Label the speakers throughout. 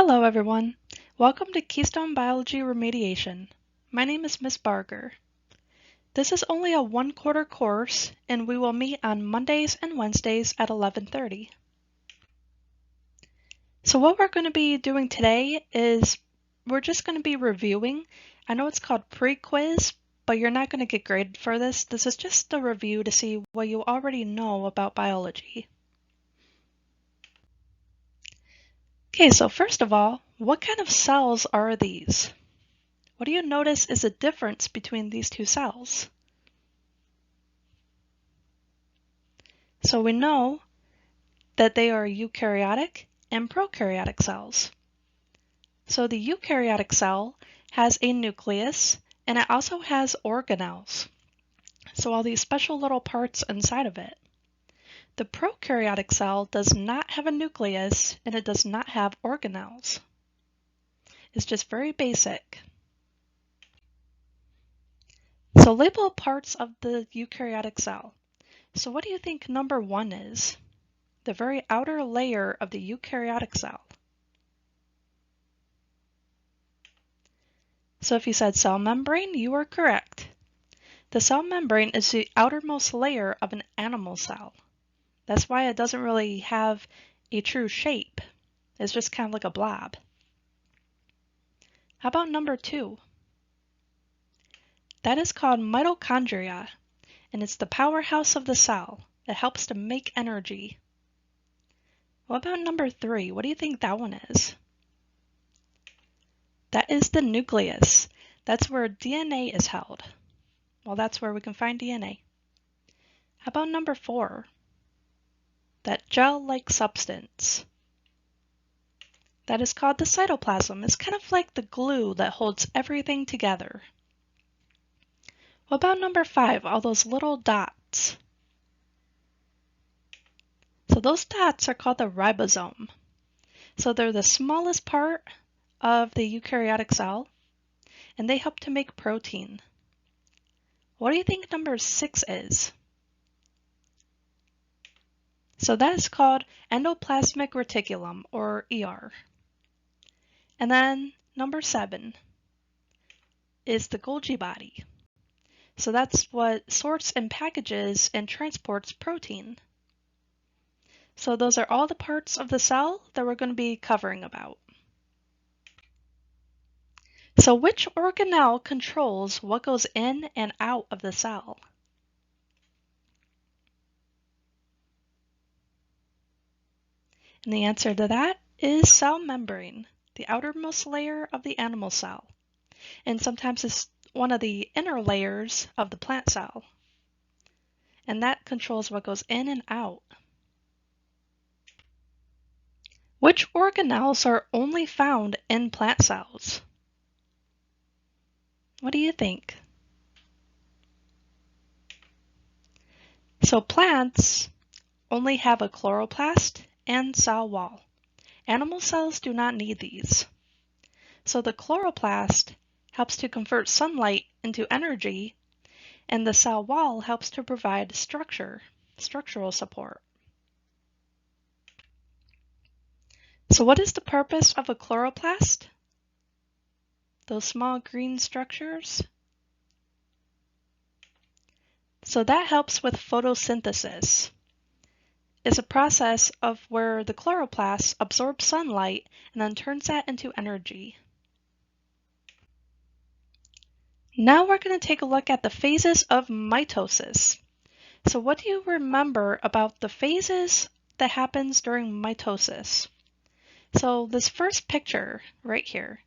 Speaker 1: Hello everyone. Welcome to Keystone Biology Remediation. My name is Miss Barger. This is only a one-quarter course and we will meet on Mondays and Wednesdays at 11:30. So what we're going to be doing today is we're just going to be reviewing. I know it's called pre-quiz, but you're not going to get graded for this. This is just a review to see what you already know about biology. Okay, so first of all, what kind of cells are these? What do you notice is a difference between these two cells? So we know that they are eukaryotic and prokaryotic cells. So the eukaryotic cell has a nucleus and it also has organelles. So all these special little parts inside of it. The prokaryotic cell does not have a nucleus and it does not have organelles. It's just very basic. So label parts of the eukaryotic cell. So what do you think number 1 is? The very outer layer of the eukaryotic cell. So if you said cell membrane, you are correct. The cell membrane is the outermost layer of an animal cell. That's why it doesn't really have a true shape. It's just kind of like a blob. How about number 2? That is called mitochondria, and it's the powerhouse of the cell. It helps to make energy. What about number 3? What do you think that one is? That is the nucleus. That's where DNA is held. Well, that's where we can find DNA. How about number 4? That gel-like substance. That is called the cytoplasm. It's kind of like the glue that holds everything together. What about number 5? All those little dots. So those dots are called the ribosome. So they're the smallest part of the eukaryotic cell, and they help to make protein. What do you think number 6 is? So that is called endoplasmic reticulum, or ER. And then number 7 is the Golgi body. So that's what sorts and packages and transports protein. So those are all the parts of the cell that we're going to be covering about. So which organelle controls what goes in and out of the cell? And the answer to that is cell membrane, the outermost layer of the animal cell. And sometimes it's one of the inner layers of the plant cell. And that controls what goes in and out. Which organelles are only found in plant cells? What do you think? So plants only have a chloroplast and cell wall. Animal cells do not need these. So the chloroplast helps to convert sunlight into energy, and the cell wall helps to provide structural support. So what is the purpose of a chloroplast? Those small green structures? So that helps with photosynthesis. It's a process of where the chloroplast absorbs sunlight and then turns that into energy. Now we're going to take a look at the phases of mitosis. So what do you remember about the phases that happens during mitosis? So this first picture right here,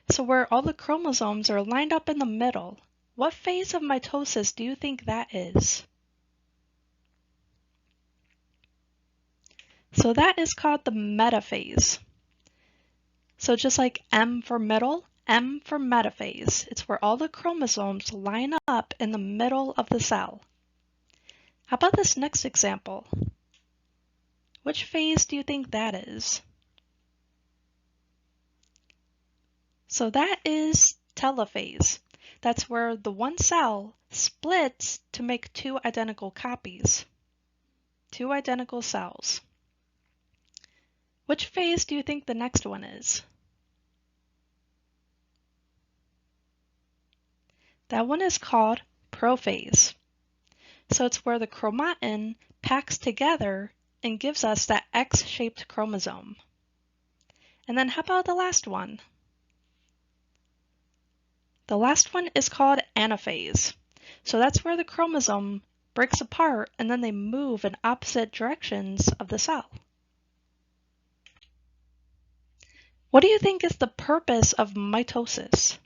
Speaker 1: so where all the chromosomes are lined up in the middle, what phase of mitosis do you think that is? So that is called the metaphase. So just like M for middle, M for metaphase. It's where all the chromosomes line up in the middle of the cell. How about this next example? Which phase do you think that is? So that is telophase. That's where the one cell splits to make two identical copies. Two identical cells. Which phase do you think the next one is? That one is called prophase. So it's where the chromatin packs together and gives us that X-shaped chromosome. And then how about the last one? The last one is called anaphase. So that's where the chromosome breaks apart and then they move in opposite directions of the cell. What do you think is the purpose of mitosis?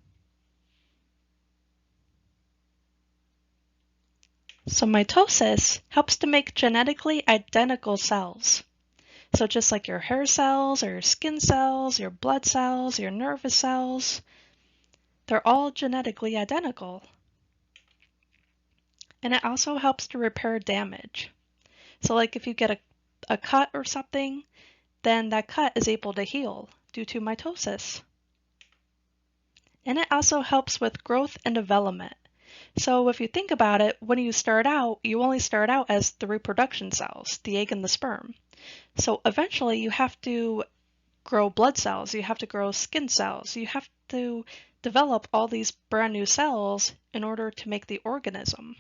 Speaker 1: So mitosis helps to make genetically identical cells. So just like your hair cells or your skin cells, your blood cells, your nervous cells, they're all genetically identical. And it also helps to repair damage. So like if you get a cut or something, then that cut is able to heal due to mitosis. And it also helps with growth and development. So if you think about it, when you start out, you only start out as the reproduction cells, the egg and the sperm. So eventually you have to grow blood cells, you have to grow skin cells, you have to develop all these brand new cells in order to make the organism.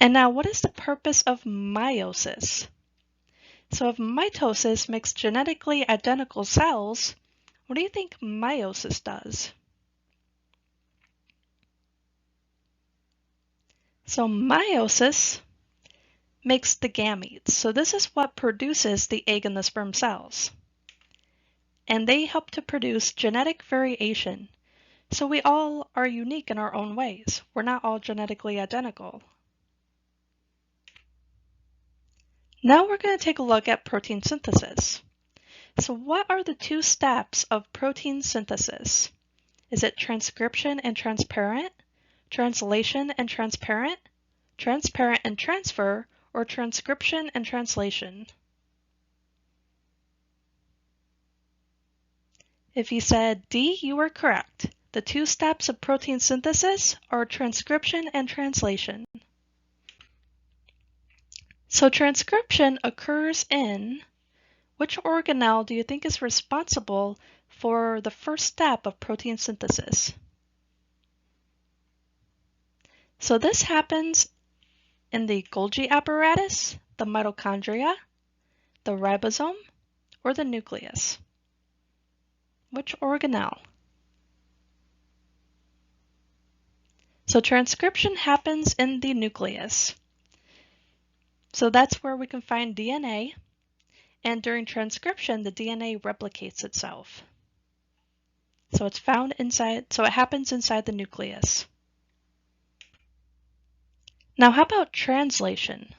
Speaker 1: And now what is the purpose of meiosis? So if mitosis makes genetically identical cells, what do you think meiosis does? So meiosis makes the gametes. So this is what produces the egg and the sperm cells. And they help to produce genetic variation. So we all are unique in our own ways. We're not all genetically identical. Now we're going to take a look at protein synthesis. So what are the two steps of protein synthesis? Is it transcription and transparent, translation and transparent, transparent and transfer, or transcription and translation? If you said D, you were correct. The two steps of protein synthesis are transcription and translation. So transcription occurs in which organelle do you think is responsible for the first step of protein synthesis? So this happens in the Golgi apparatus, the mitochondria, the ribosome, or the nucleus. Which organelle? So transcription happens in the nucleus. So that's where we can find DNA, and during transcription, the DNA replicates itself. So it's found inside, so it happens inside the nucleus. Now how about translation?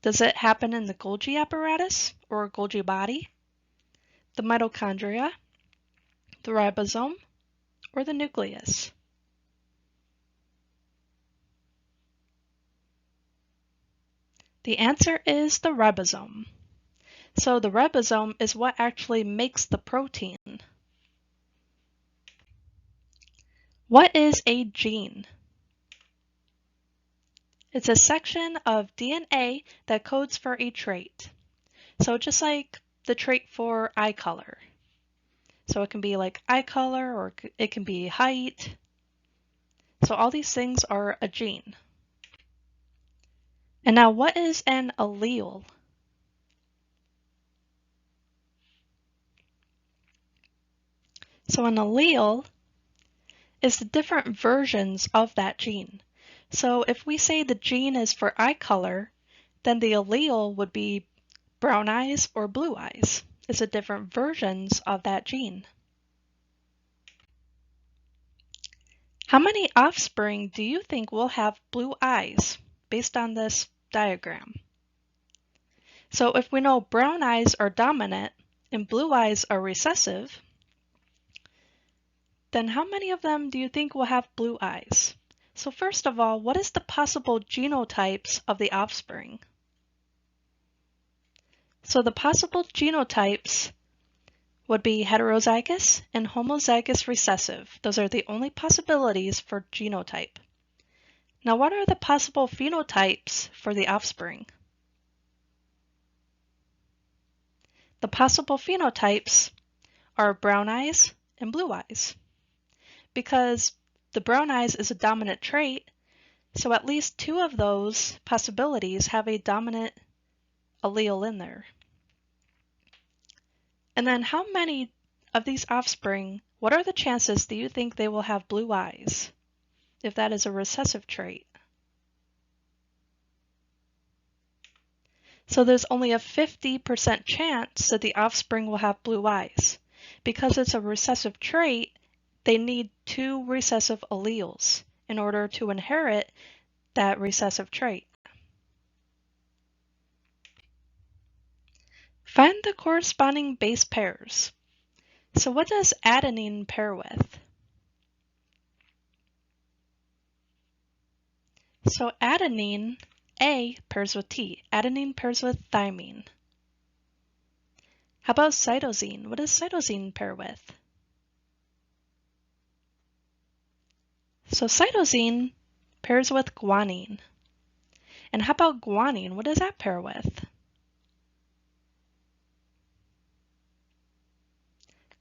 Speaker 1: Does it happen in the Golgi apparatus or Golgi body, the mitochondria, the ribosome, or the nucleus? The answer is the ribosome. So the ribosome is what actually makes the protein. What is a gene? It's a section of DNA that codes for a trait. So just like the trait for eye color. So it can be like eye color or it can be height. So all these things are a gene. And now what is an allele? So an allele is the different versions of that gene. So if we say the gene is for eye color, then the allele would be brown eyes or blue eyes. It's the different versions of that gene. How many offspring do you think will have blue eyes based on this diagram? So if we know brown eyes are dominant and blue eyes are recessive, then how many of them do you think will have blue eyes? So first of all, what is the possible genotypes of the offspring? So the possible genotypes would be heterozygous and homozygous recessive. Those are the only possibilities for genotype. Now what are the possible phenotypes for the offspring? The possible phenotypes are brown eyes and blue eyes. Because the brown eyes is a dominant trait, so at least 2 of those possibilities have a dominant allele in there. And then how many of these offspring, what are the chances that you think they will have blue eyes, if that is a recessive trait? So there's only a 50% chance that the offspring will have blue eyes. Because it's a recessive trait, they need 2 recessive alleles in order to inherit that recessive trait. Find the corresponding base pairs. So what does adenine pair with? So adenine, A pairs with T. Adenine pairs with thymine. How about cytosine? What does cytosine pair with? So cytosine pairs with guanine. And how about guanine? What does that pair with?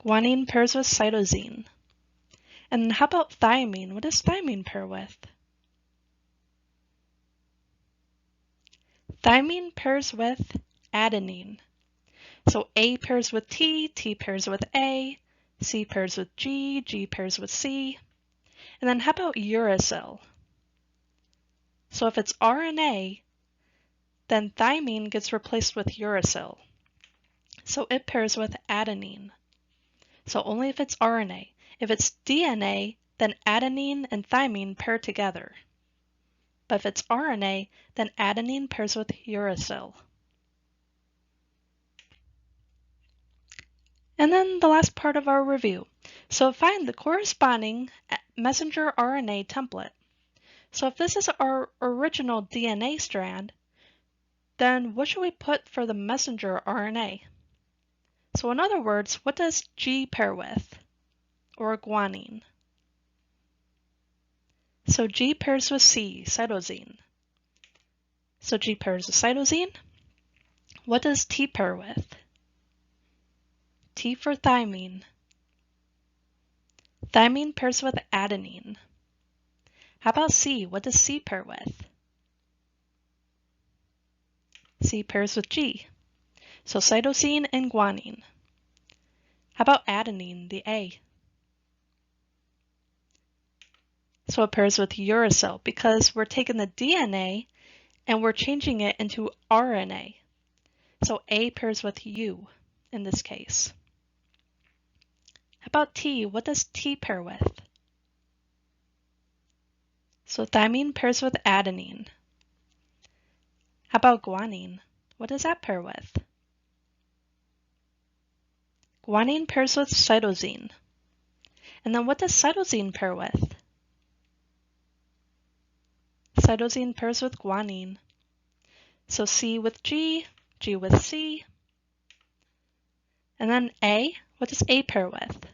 Speaker 1: Guanine pairs with cytosine. And how about thymine? What does thymine pair with? Thymine pairs with adenine. So A pairs with T, T pairs with A, C pairs with G, G pairs with C. And then how about uracil? So if it's RNA, then thymine gets replaced with uracil. So it pairs with adenine. So only if it's RNA. If it's DNA, then adenine and thymine pair together. But if it's RNA, then adenine pairs with uracil. And then the last part of our review. So find the corresponding messenger RNA template. So if this is our original DNA strand, then what should we put for the messenger RNA? So in other words, what does G pair with, or guanine? So G pairs with C, cytosine. So G pairs with cytosine. What does T pair with? T for thymine. Thymine pairs with adenine. How about C? What does C pair with? C pairs with G. So cytosine and guanine. How about adenine, the A? So it pairs with uracil because we're taking the DNA and we're changing it into RNA. So A pairs with U in this case. How about T? What does T pair with? So thymine pairs with adenine. How about guanine? What does that pair with? Guanine pairs with cytosine. And then what does cytosine pair with? Cytosine pairs with guanine. So C with G, G with C. And then A, what does A pair with?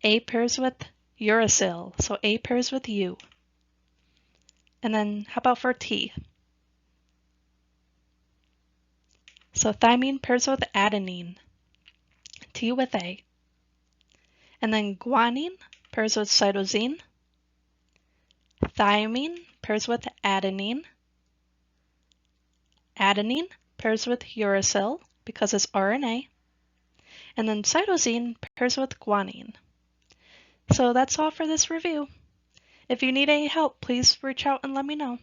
Speaker 1: A pairs with uracil, so A pairs with U. And then how about for T? So thymine pairs with adenine, T with A. And then guanine pairs with cytosine. Thymine pairs with adenine. Adenine pairs with uracil because it's RNA. And then cytosine pairs with guanine. So that's all for this review. If you need any help, please reach out and let me know.